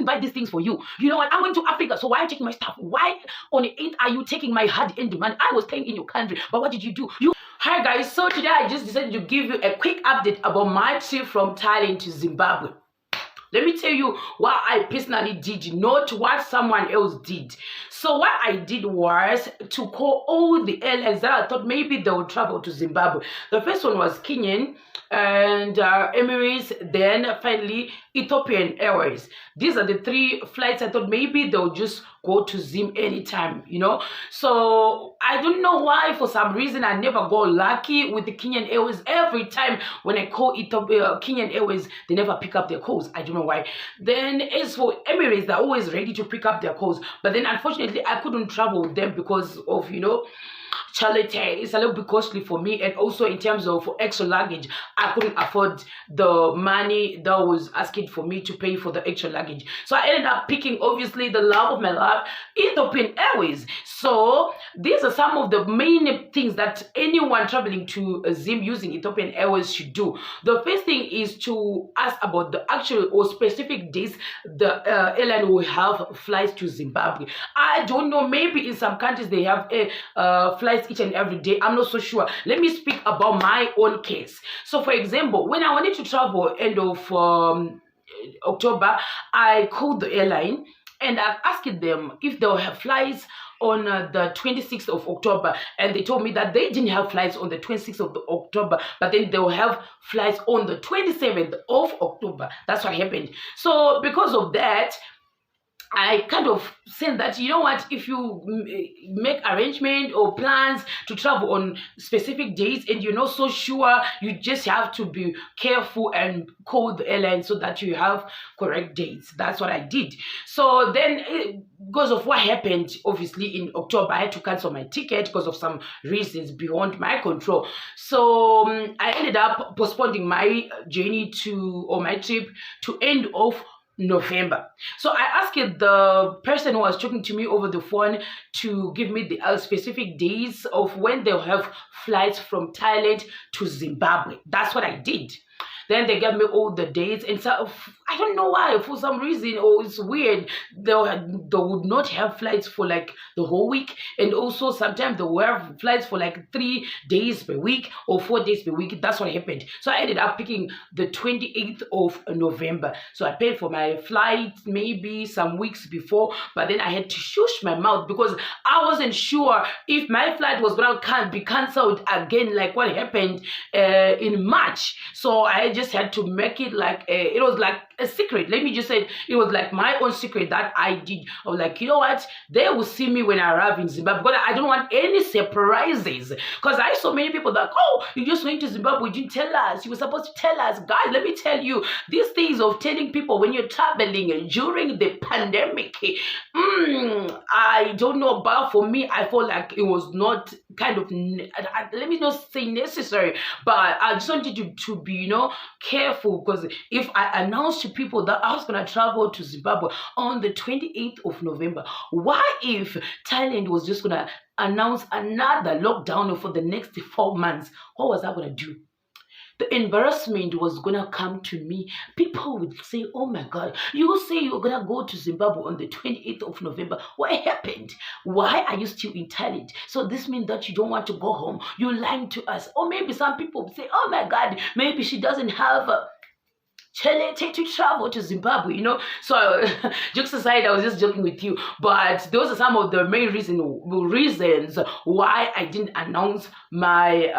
even buy these things for you. You know what? I'm going to Africa, so why are you taking my stuff? Why on the 8th are you taking my hard-earned money? I was staying in your country, but what did you do? Hi guys, so today I just decided to give you a quick update about my trip from Thailand to Zimbabwe. Let me tell you what I personally did, not what someone else did. So what I did was to call all the airlines that I thought maybe they would travel to Zimbabwe. The first one was Kenyan and Emirates, then finally Ethiopian Airways. These are the 3 flights I thought maybe they'll just go to Zim anytime, you know. So I don't know why, for some reason, I never go lucky with the Kenyan Airways. Every time when I call Kenyan Airways, they never pick up their calls. I don't know why. Then as for Emirates, they're always ready to pick up their calls. But then unfortunately, I couldn't travel with them because of, you know, charity. It's a little bit costly for me, and also in terms of extra luggage, I couldn't afford the money that was asking for me to pay for the extra luggage. So I ended up picking, obviously, the love of my life, Ethiopian Airways. So these are some of the main things that anyone traveling to Zim using Ethiopian Airways should do. The first thing is to ask about the actual or specific days the airline will have flights to Zimbabwe. I don't know, maybe in some countries they have flights each and every day. I'm not so sure. Let me speak about my own case. So for example, when I wanted to travel end of October, I called the airline and I asked them if they'll have flights on the 26th of October, and they told me that they didn't have flights on the 26th of October, but then they'll have flights on the 27th of October. That's what happened. So because of that, I kind of said that, you know what, if you make arrangement or plans to travel on specific days and you're not so sure, you just have to be careful and call the airline so that you have correct dates. That's what I did. So then because of what happened, obviously in October, I had to cancel my ticket because of some reasons beyond my control. So I ended up postponing my journey or my trip to end of November. So I asked the person who was talking to me over the phone to give me the specific days of when they'll have flights from Thailand to Zimbabwe. That's what I did. Then they gave me all the dates, and so I don't know why, for some reason, it's weird. They would not have flights for like the whole week, and also sometimes they would have flights for like 3 days per week or 4 days per week. That's what happened. So I ended up picking the 28th of November. So I paid for my flight maybe some weeks before, but then I had to shush my mouth because I wasn't sure if my flight was going to be cancelled again, like what happened in March. So I just had to make it like it was like a secret. Let me just say it was like my own secret that I did. I was like, you know what, they will see me when I arrive in Zimbabwe, because I don't want any surprises, because I saw many people that, oh, you just went to Zimbabwe, you didn't tell us, you were supposed to tell us. Guys, let me tell you, these things of telling people when you're traveling during the pandemic, I don't know, but for me, I felt like it was not kind of, let me not say necessary, but I just wanted you to be, you know, careful, because if I announced to people that I was going to travel to Zimbabwe on the 28th of November, what if Thailand was just going to announce another lockdown for the next 4 months? What was I going to do? The embarrassment was going to come to me. People would say, oh my God, you say you're going to go to Zimbabwe on the 28th of November. What happened? Why are you still in Thailand? So this means that you don't want to go home. You're lying to us. Or maybe some people would say, oh my God, maybe she doesn't have to travel to Zimbabwe, you know. So jokes aside, I was just joking with you, but those are some of the main reasons why I didn't announce my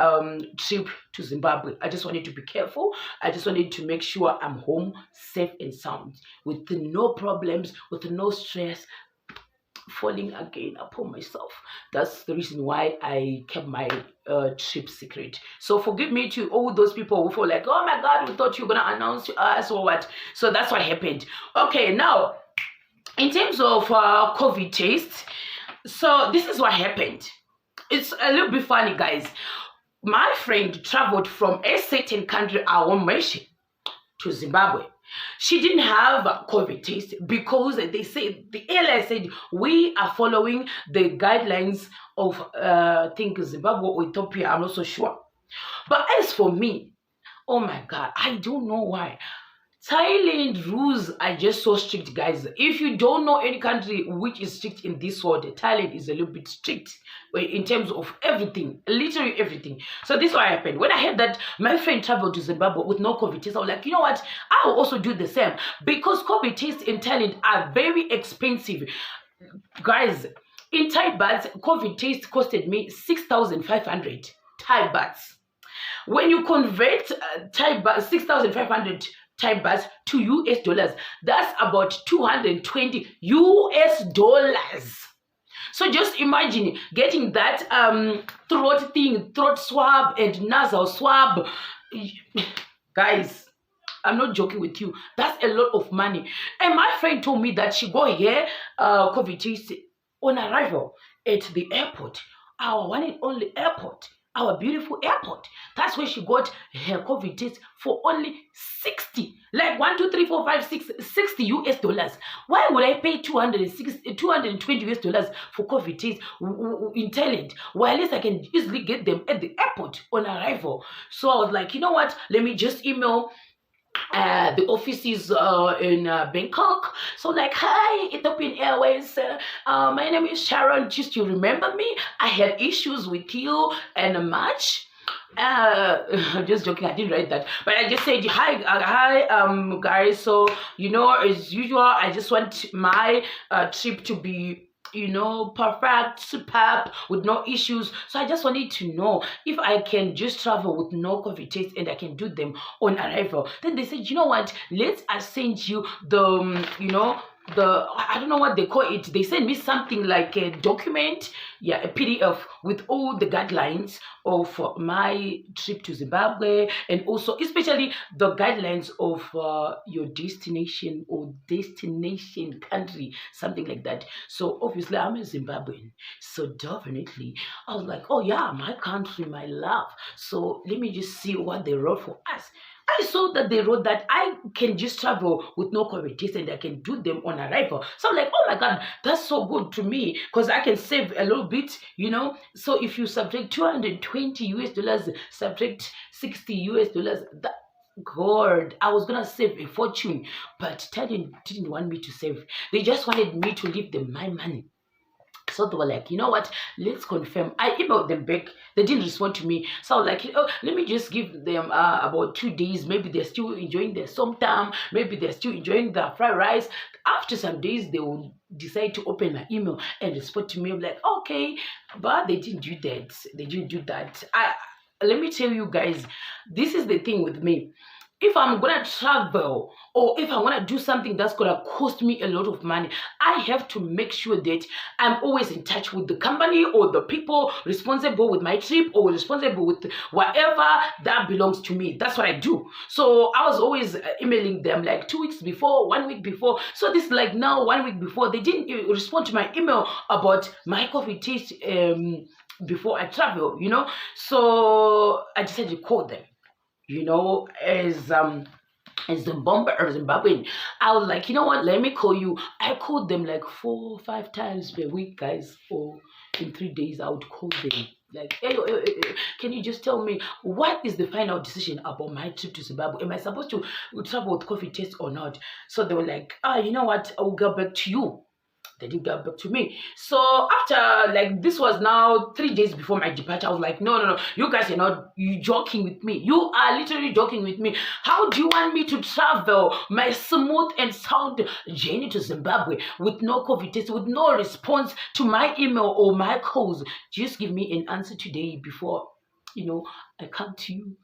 trip to Zimbabwe. I just wanted to be careful. I just wanted to make sure I'm home safe and sound, with no problems, with no stress falling again upon myself. That's the reason why I kept my trip secret. So forgive me to all those people who feel like, oh my God, we thought you were gonna announce to us or what. So that's what happened. Okay, now in terms of COVID test, so this is what happened. It's a little bit funny, guys. My friend traveled from a certain country, I won't mention, to Zimbabwe. She didn't have a COVID test because they said, the airline said, we are following the guidelines of, I think Zimbabwe or Ethiopia, I'm not so sure. But as for me, oh my God, I don't know why. Thailand rules are just so strict, guys. If you don't know any country which is strict in this world, Thailand is a little bit strict in terms of everything, literally everything. So this is what happened. When I heard that my friend traveled to Zimbabwe with no COVID test, I was like, you know what? I will also do the same, because COVID tests in Thailand are very expensive. Guys, in Thai bahts, COVID test costed me 6,500 Thai bahts. When you convert Thai baht, 6,500 Thai bahts to US dollars, that's about 220 US dollars. So just imagine getting that throat swab and nasal swab. Guys, I'm not joking with you. That's a lot of money. And my friend told me that she got here COVID test on arrival at the airport, our one and only airport, our beautiful airport. That's where she got her COVID test for only 60, like 1, 2, 3, 4, 5, 6, 60 US dollars. Why would I pay 220 US dollars for COVID test in Thailand? Well, at least I can easily get them at the airport on arrival. So I was like, you know what? Let me just email the offices in Bangkok. So like, hi, Ethiopian Airways, my name is Sharon. Just you remember me? I had issues with you and March. I'm just joking, I didn't write that, but I just said hi guys. So you know, as usual, I just want my trip to be, you know, perfect, superb, with no issues. So I just wanted to know if I can just travel with no COVID test and I can do them on arrival. Then they said, you know what, let's send you the you know, I don't know what they call it. They sent me something like a document, yeah, a PDF with all the guidelines of my trip to Zimbabwe, and also especially the guidelines of your destination or destination country, something like that. So obviously I'm a Zimbabwean, so definitely I was like, oh yeah, my country, my love. So let me just see what they wrote for us. I saw that they wrote that I can just travel with no COVID test and I can do them on arrival. So I'm like, oh my God, that's so good to me, because I can save a little bit, you know. So if you subtract 220 US dollars, subtract 60 US dollars, that God, I was gonna save a fortune. But Thailand didn't want me to save. They just wanted me to leave them my money. So they were like, you know what, let's confirm. I emailed them back. They didn't respond to me. So I was like, oh, let me just give them about 2 days. Maybe they're still enjoying their somtam. Maybe they're still enjoying the fried rice. After some days, they will decide to open my email and respond to me. I'm like, okay, but they didn't do that. They didn't do that. Let me tell you guys, this is the thing with me. If I'm gonna travel, or if I want to do something that's gonna cost me a lot of money, I have to make sure that I'm always in touch with the company or the people responsible with my trip or responsible with whatever that belongs to me. That's what I do. So I was always emailing them like 2 weeks before, 1 week before. So this like now 1 week before, they didn't respond to my email about my COVID test before I travel, you know. So I decided to call them, you know, as Zimbabwean. I was like, you know what, let me call you. I called them like 4 or 5 times per week, guys, or in 3 days I would call them like, hey, can you just tell me what is the final decision about my trip to Zimbabwe? Am I supposed to travel with COVID test or not? So they were like, you know what, I will get back to you. They didn't get back to me. So after, like, this was now 3 days before my departure, I was like, no, you guys are not, you joking with me. You are literally joking with me. How do you want me to travel my smooth and sound journey to Zimbabwe with no COVID test, with no response to my email or my calls? Just give me an answer today before, you know, I come to you.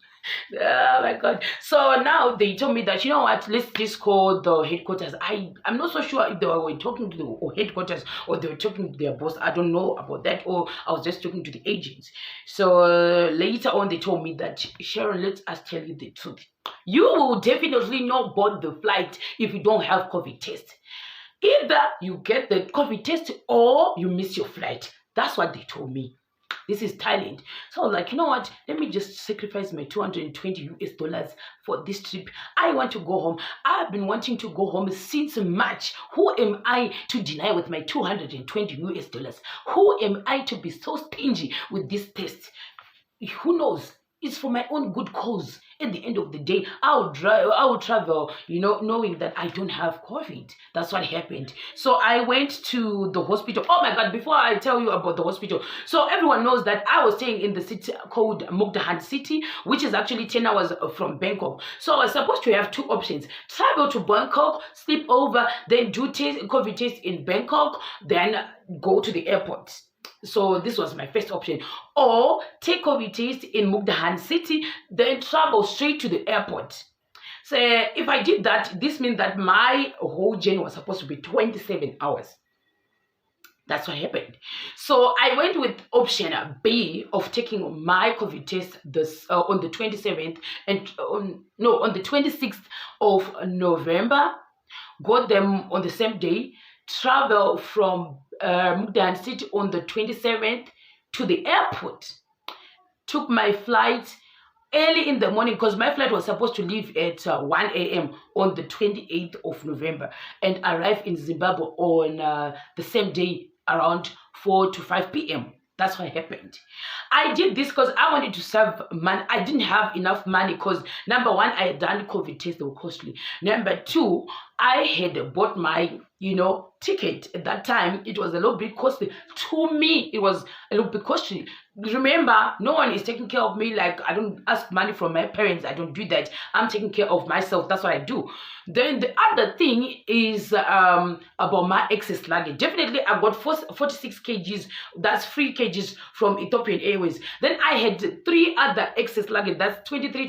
Oh my God. So now they told me that, you know what, let's just call the headquarters. I'm not so sure if they were talking to the headquarters or they were talking to their boss. I don't know about that, or I was just talking to the agents. So later on they told me that, Sharon, let us tell you the truth. You will definitely not board the flight if you don't have COVID test. Either you get the COVID test or you miss your flight. That's what they told me. This is Thailand. So I was like, you know what? Let me just sacrifice my 220 US dollars for this trip. I want to go home. I've been wanting to go home since March. Who am I to deny with my 220 US dollars? Who am I to be so stingy with this test? Who knows? It's for my own good cause. at the end of the day, I would travel, knowing that I don't have COVID. That's what happened. So I went to the hospital. Oh my God, before I tell you about the hospital, so everyone knows that I was staying in the city called Mukdahan City, which is actually 10 hours from Bangkok. So I was supposed to have two options: travel to Bangkok, sleep over, then do COVID test in Bangkok, then go to the airport. So this was my first option. Or take COVID test in Mukdahan City, then travel straight to the airport. So if I did that, this means that my whole journey was supposed to be 27 hours. That's what happened. So I went with option B of taking my COVID test on the 27th and on the 26th of November. Got them on the same day. Travel from Mukdahan City on the 27th to the airport. Took my flight early in the morning because my flight was supposed to leave at 1 a.m. on the 28th of November and arrive in Zimbabwe on the same day around 4 to 5 p.m. That's what happened. I did this because I wanted to save money. I didn't have enough money because, number one, I had done COVID tests, they were costly. Number two, I had bought my, ticket. At that time, it was a little bit costly. To me, it was a little bit costly. Remember, no one is taking care of me. Like, I don't ask money from my parents. I don't do that. I'm taking care of myself. That's what I do. Then the other thing is about my excess luggage. Definitely, I got 46 kgs. That's 3 kgs from Ethiopian Airways. Then I had 3 other excess luggage. That's 23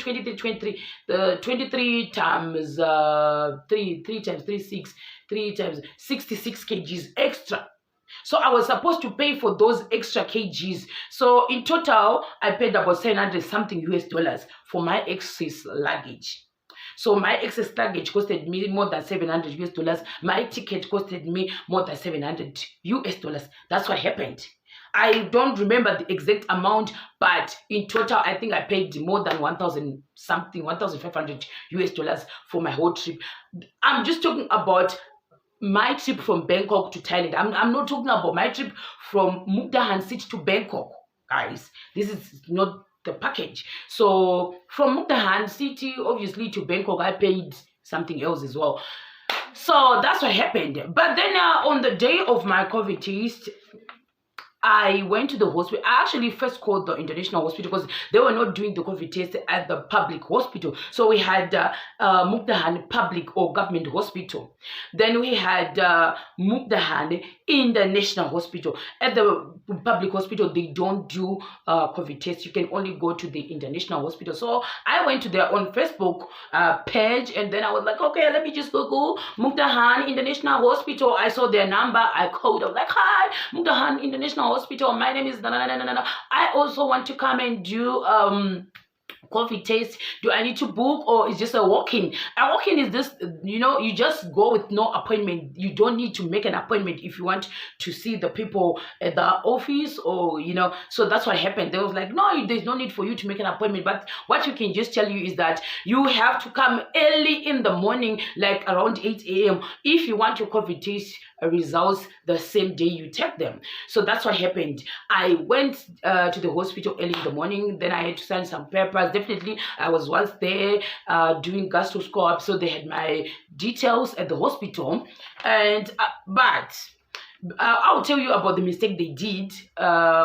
times 3 times 3, 6, 3 times 66 kgs extra. So I was supposed to pay for those extra kgs. So in total, I paid about 700 something US dollars for my excess luggage. So my excess luggage costed me more than 700 US dollars. My ticket costed me more than 700 US dollars. That's what happened. I don't remember the exact amount, but in total, I think I paid more than 1,000 something, 1,500 US dollars for my whole trip. I'm just talking about my trip from Bangkok to Thailand. I'm not talking about my trip from Mukdahan City to Bangkok, guys. This is not the package. So from Mukdahan City, obviously, to Bangkok, I paid something else as well. So that's what happened. But then on the day of my COVID test, I went to the hospital. I actually first called the international hospital because they were not doing the COVID test at the public hospital. So we had Mukdahan Public or Government Hospital. Then we had Mukdahan International Hospital. At the public hospital, they don't do COVID tests. You can only go to the international hospital. So I went to their own Facebook page, and then I was like, okay, let me just Google Mukdahan International Hospital. I saw their number. I called. I was like, hi, Mukdahan International Hospital. My name is I also want to come and do COVID test. Do I need to book, or is just a walk-in? A walk-in is this, you just go with no appointment. You don't need to make an appointment if you want to see the people at the office, or so that's what happened. They was like, no, there's no need for you to make an appointment, but what you can just tell you is that you have to come early in the morning, like around 8 a.m. if you want your COVID test results the same day you take them. So that's what happened. I went to the hospital early in the morning. Then I had to sign some papers. Definitely, I was once there doing gastroscope, so they had my details at the hospital. And but I'll tell you about the mistake they did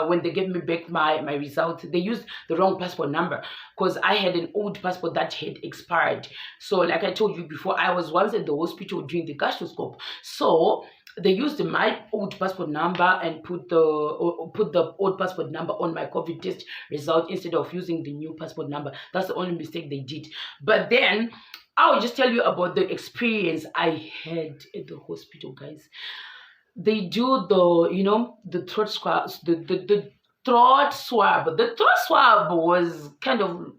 when they gave me back my results. They used the wrong passport number because I had an old passport that had expired. So like I told you before, I was once at the hospital doing the gastroscope. So they used my old passport number and put the old passport number on my COVID test result instead of using the new passport number. That's the only mistake they did. But then I'll just tell you about the experience I had at the hospital, guys. They do the throat swab. The throat swab. The throat swab was kind of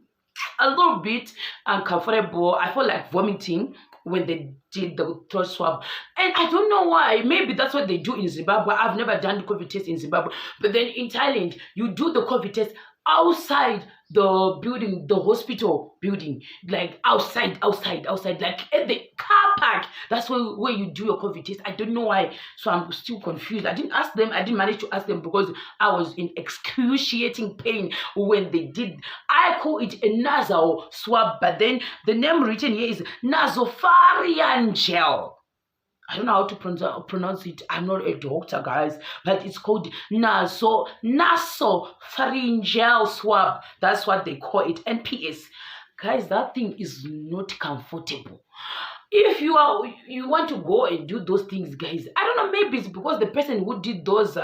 a little bit uncomfortable. I felt like vomiting when they did the throat swab, and I don't know why. Maybe that's what they do in Zimbabwe. I've never done the COVID test in Zimbabwe, but then in Thailand, you do the COVID test outside the building, the hospital building, like outside, like at the car park. That's where you do your COVID test. I don't know why, so I'm still confused. I didn't ask them. I didn't manage to ask them because I was in excruciating pain when they did. I call it a nasal swab, but then the name written here is nasopharyngeal. I don't know how to pronounce it. I'm not a doctor, guys, but it's called nasopharyngeal swab. That's what they call it. NPS. Guys, that thing is not comfortable. If you want to go and do those things, guys, I don't know, maybe it's because the person who did those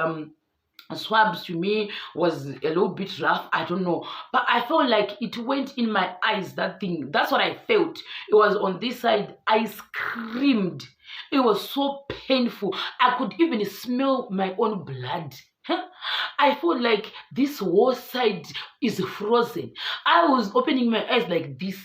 swabs to me was a little bit rough. I don't know, but I felt like it went in my eyes. That thing, that's what I felt. It was on this side. I screamed. It was so painful. I could even smell my own blood. I felt like this whole side is frozen. I was opening my eyes like this.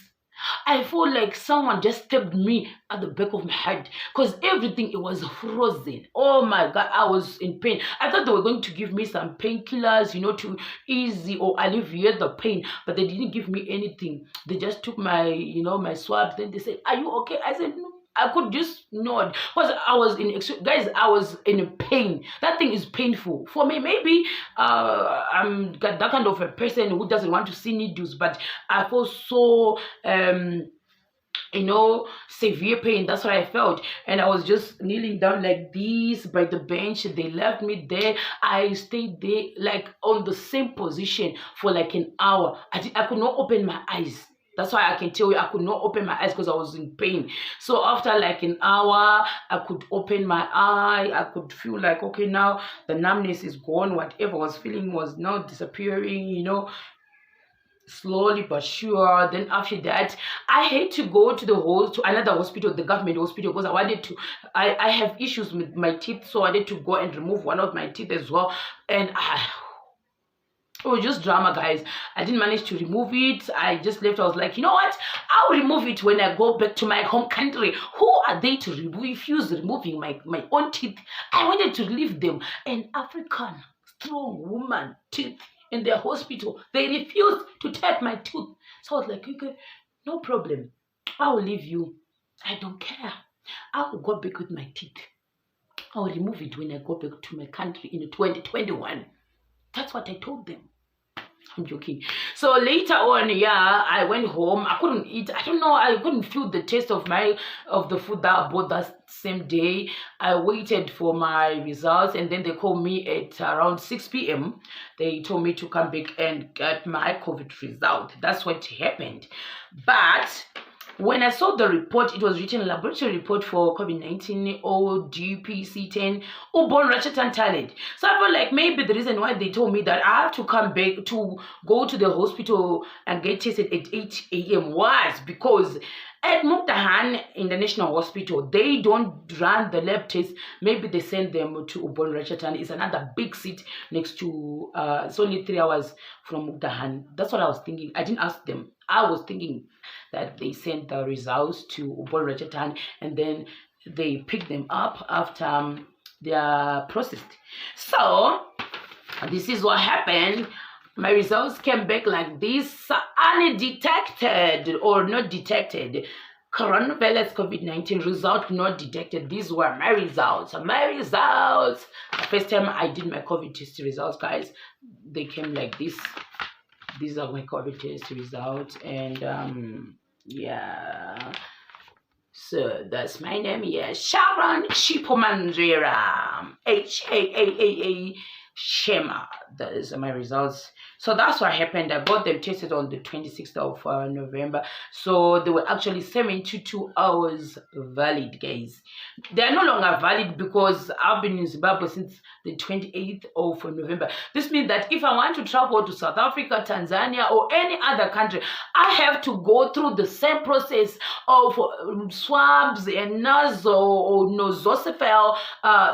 I felt like someone just stabbed me at the back of my head because everything, it was frozen. Oh my God, I was in pain. I thought they were going to give me some painkillers, to ease or alleviate the pain, but they didn't give me anything. They just took my, my swabs. Then they said, "Are you okay?" I said, "No." I could just nod because I was I was in pain. That thing is painful for me. Maybe I'm that kind of a person who doesn't want to see needles, but I felt so severe pain. That's what I felt, and I was just kneeling down like this by the bench. They left me there. I stayed there like on the same position for like an hour. I could not open my eyes. That's why I can tell you I could not open my eyes because I was in pain. So after like an hour, I could open my eye. I could feel like, okay, now the numbness is gone. Whatever I was feeling was now disappearing, slowly but sure. Then after that, I had to go to another hospital, the government hospital, because I wanted to. I have issues with my teeth, so I had to go and remove one of my teeth as well. And it was just drama, guys. I didn't manage to remove it. I just left. I was like, you know what? I'll remove it when I go back to my home country. Who are they to refuse removing my own teeth? I wanted to leave them. An African strong woman teeth in their hospital. They refused to take my tooth. So I was like, okay, no problem. I will leave you. I don't care. I will go back with my teeth. I will remove it when I go back to my country in 2021. That's what I told them. I'm joking. So later on, I went home. I couldn't eat. I don't know. I couldn't feel the taste of the food that I bought that same day. I waited for my results, and then they called me at around 6 p.m. They told me to come back and get my COVID result. That's what happened. But when I saw the report, it was written laboratory report for COVID-19 ODPC10 Ubon Ratchatan, Thailand. So I felt like maybe the reason why they told me that I have to come back to go to the hospital and get tested at 8 a.m. was because at Mukdahan International Hospital, they don't run the lab tests. Maybe they send them to Ubon Ratchatan. It's another big city next to, it's only 3 hours from Mukdahan. That's what I was thinking. I didn't ask them. I was thinking that they sent the results to Ubon Ratchatan and then they pick them up after they are processed. So this is what happened. My results came back like this: undetected or not detected. Coronavirus COVID-19 result not detected. These were my results. The first time I did my COVID test results, guys, they came like this. These are my COVID test results, and so that's my name. Sharon Chipomanjera, HAAAA Shema. That is my results. So that's what happened. I got them tested on the 26th of November. So they were actually 72 hours valid, guys. They are no longer valid because I've been in Zimbabwe since the 28th of November. This means that if I want to travel to South Africa, Tanzania, or any other country, I have to go through the same process of swabs and nasal or nosocephal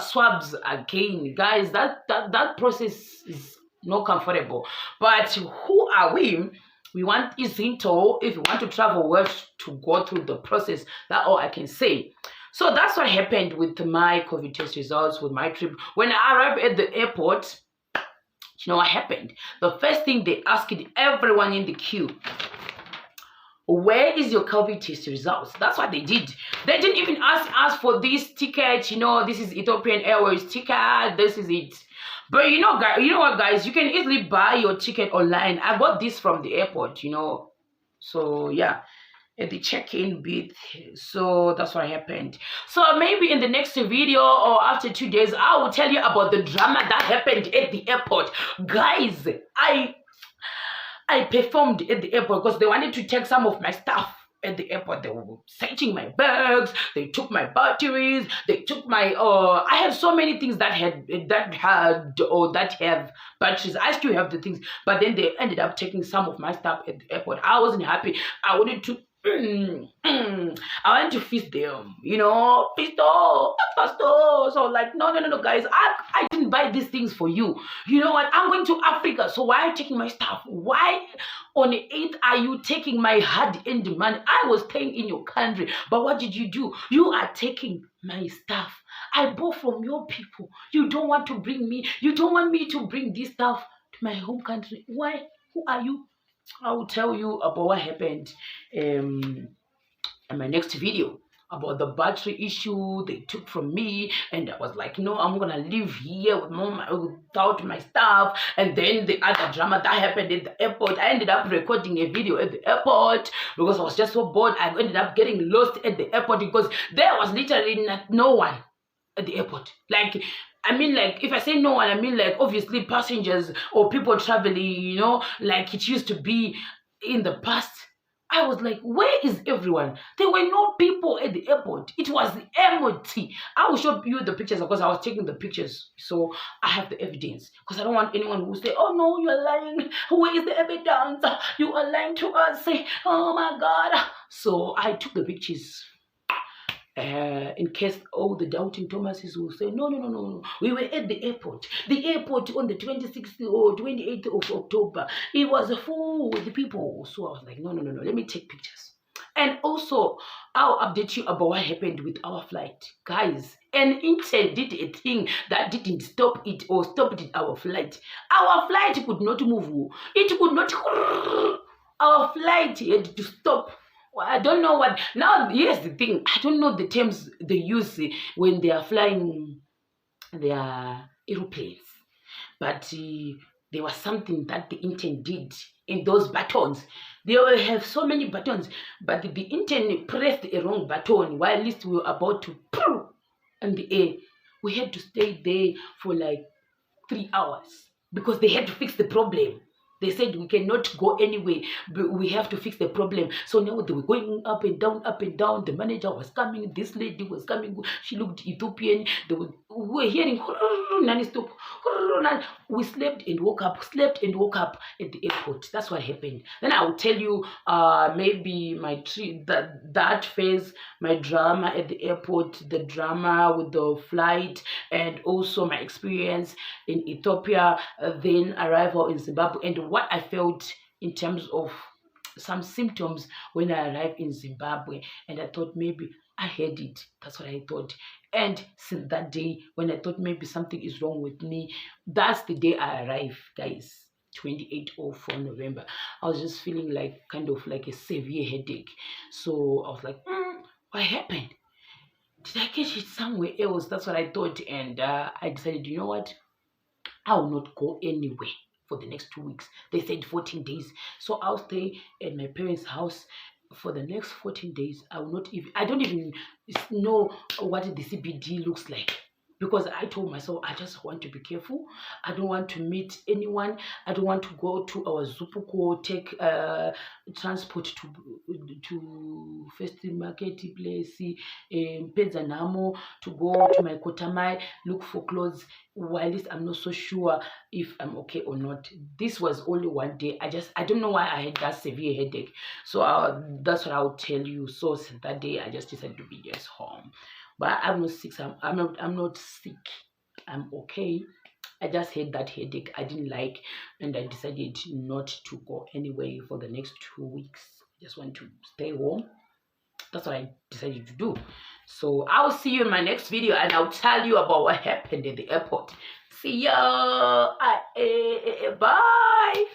swabs again. Guys, that process is not comfortable. But who are we? We want Izinto, if you want to travel well, to go through the process. That's all I can say. So that's what happened with my COVID test results, with my trip. When I arrived at the airport, You know what happened? The first thing they asked everyone in the queue, where is your COVID test results? That's what they did. They didn't even ask us for this ticket. You know, this is Ethiopian Airways ticket. This is it. But you know, guys, you know what, guys? You can easily buy your ticket online. I got this from the airport. You know, so yeah, at the check-in bit. So that's what happened. So maybe in the next video or after 2 days, I will tell you about the drama that happened at the airport, guys. I performed at the airport because they wanted to take some of my stuff at the airport. They were searching my bags, they took my batteries, they took my I have so many things that have batteries. I still have the things, but then they ended up taking some of my stuff at the airport. I wasn't happy. I wanted to I went to feast them, you know, pastor. So like, no, guys, I didn't buy these things for you. You know what? I'm going to Africa, so why are you taking my stuff? Why on the 8th are you taking my hard-earned money? I was staying in your country, but what did you do? You are taking my stuff. I bought from your people. You don't want to bring me. You don't want me to bring this stuff to my home country. Why? Who are you? I will tell you about what happened in my next video, about the battery issue they took from me. And I was like, no, I'm gonna live here with without my stuff. And then the other drama that happened at the airport, I ended up recording a video at the airport because I was just so bored. I ended up getting lost at the airport because there was literally no one at the airport. Like, I mean, like, if I say no one, I mean, like, obviously passengers or people traveling, you know, like it used to be in the past. I was like, where is everyone? There were no people at the airport. It was empty. I will show you the pictures because I was taking the pictures. So I have the evidence. Because I don't want anyone who say, oh no, you're lying. Where is the evidence? You are lying to us. Oh my God. So I took the pictures. In case all the doubting Thomases will say, no. We were at the airport. The airport on the 26th or 28th of October. It was full with the people. So I was like, no. Let me take pictures. And also, I'll update you about what happened with our flight. Guys, an intern did a thing that didn't stop it or stopped our flight. Our flight could not move. It could not. Our flight had to stop. I don't know what. Now, here's the thing. I don't know the terms they use when they are flying their aeroplanes. But there was something that the intern did in those buttons. They will have so many buttons. But the intern pressed a wrong button while at least we were about to poof in the air. We had to stay there for like 3 hours because they had to fix the problem. They said we cannot go anywhere, but we have to fix the problem. So now they were going up and down, up and down. The manager was coming. This lady was coming. She looked Ethiopian. We were hearing non-stop. We slept and woke up at the airport. That's what happened. Then I will tell you maybe my that phase, my drama at the airport, the drama with the flight, and also my experience in Ethiopia, then arrival in Zimbabwe, and what I felt in terms of some symptoms when I arrived in Zimbabwe. And I thought maybe I had it. That's what I thought. And since that day, when I thought maybe something is wrong with me, that's the day I arrived, guys. 28th of November. I was just feeling like kind of like a severe headache. So I was like, what happened? Did I catch it somewhere else? That's what I thought. And I decided, you know what? I will not go anywhere for the next 2 weeks. They said 14 days. So I'll stay at my parents' house for the next 14 days. I don't even know what the CBD looks like. Because I told myself, I just want to be careful. I don't want to meet anyone. I don't want to go to our Zupuko, take transport to First Market place, Pedzanamo, to go to my Kotamai, look for clothes. While least I'm not so sure if I'm okay or not. This was only 1 day. I don't know why I had that severe headache. So that's what I will tell you. So since that day, I just decided to be just home. But I'm not sick. I'm not sick. I'm okay. I just had that headache I didn't like, and I decided not to go anywhere for the next 2 weeks. I just want to stay home. That's what I decided to do. So I'll see you in my next video, and I'll tell you about what happened at the airport. See See ya. Bye.